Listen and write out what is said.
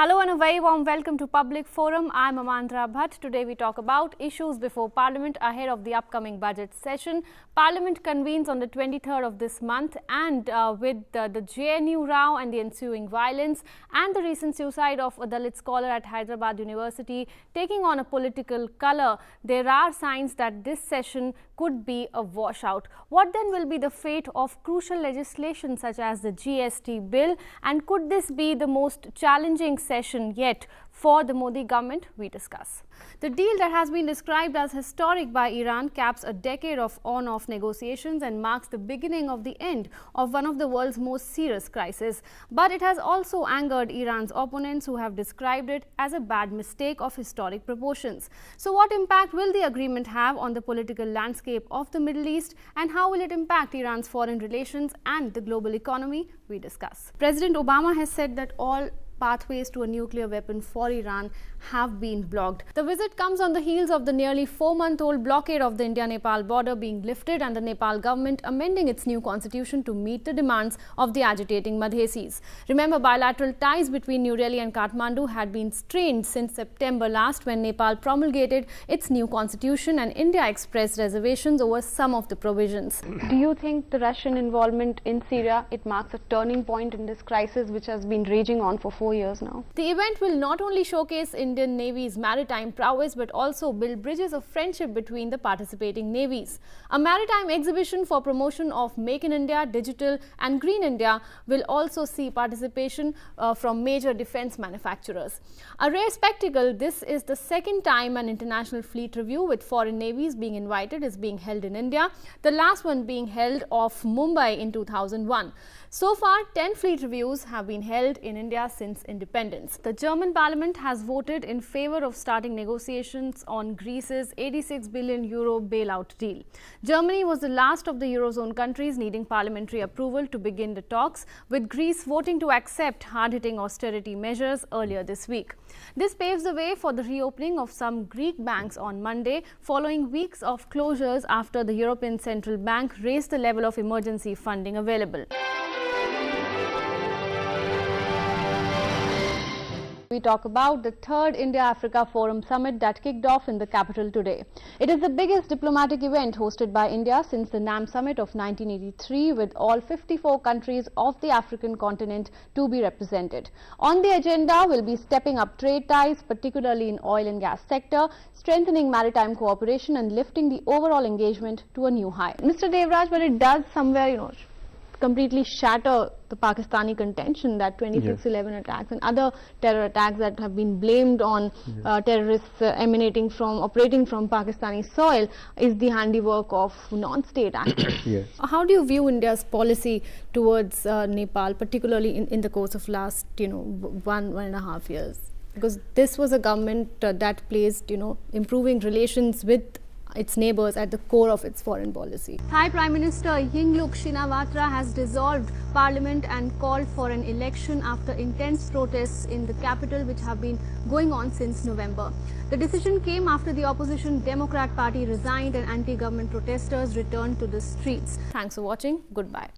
Hello and a very warm welcome to Public Forum. I'm Amandra. Today we talk about issues before Parliament ahead of the upcoming budget session. Parliament convenes on the 23rd of this month, and with the JNU row and the ensuing violence and the recent suicide of a Dalit scholar at Hyderabad University taking on a political colour, there are signs that this session could be a washout. What then will be the fate of crucial legislation such as the GST bill, and could this be the most challenging session yet for the Modi government? We discuss. The deal that has been described as historic by Iran caps a decade of on-off negotiations and marks the beginning of the end of one of the world's most serious crises. But it has also angered Iran's opponents, who have described it as a bad mistake of historic proportions. So what impact will the agreement have on the political landscape of the Middle East, and how will it impact Iran's foreign relations and the global economy? We discuss. President Obama has said that all pathways to a nuclear weapon for Iran have been blocked. The visit comes on the heels of the nearly 4-month-old blockade of the India-Nepal border being lifted and the Nepal government amending its new constitution to meet the demands of the agitating Madhesis. Remember, bilateral ties between New Delhi and Kathmandu had been strained since September last, when Nepal promulgated its new constitution and India expressed reservations over some of the provisions. Do you think the Russian involvement in Syria, it marks a turning point in this crisis which has been raging on for 4 years now? The event will not only showcase Indian Navy's maritime prowess but also build bridges of friendship between the participating navies. A maritime exhibition for promotion of Make in India, Digital and Green India will also see participation from major defence manufacturers. A rare spectacle, this is the second time an international fleet review with foreign navies being invited is being held in India, the last one being held off Mumbai in 2001. So far, 10 fleet reviews have been held in India since independence. The German parliament has voted in favour of starting negotiations on Greece's €86 billion bailout deal. Germany was the last of the Eurozone countries needing parliamentary approval to begin the talks, with Greece voting to accept hard-hitting austerity measures earlier this week. This paves the way for the reopening of some Greek banks on Monday, following weeks of closures after the European Central Bank raised the level of emergency funding available. We talk about the third India-Africa Forum Summit that kicked off in the capital today. It is the biggest diplomatic event hosted by India since the NAM Summit of 1983, with all 54 countries of the African continent to be represented. On the agenda will be stepping up trade ties, particularly in oil and gas sector, strengthening maritime cooperation and lifting the overall engagement to a new high. Mr. Devraj, but it does somewhere, completely shatter the Pakistani contention that 26/11 attacks and other terror attacks that have been blamed on terrorists operating from Pakistani soil is the handiwork of non-state actors. How do you view India's policy towards Nepal, particularly in the course of last, 1.5 years? Because this was a government that placed, improving relations with its neighbours at the core of its foreign policy. Thai Prime Minister Yingluck Shinawatra has dissolved parliament and called for an election after intense protests in the capital which have been going on since November. The decision came after the opposition Democrat Party resigned and anti-government protesters returned to the streets. Thanks for watching. Goodbye.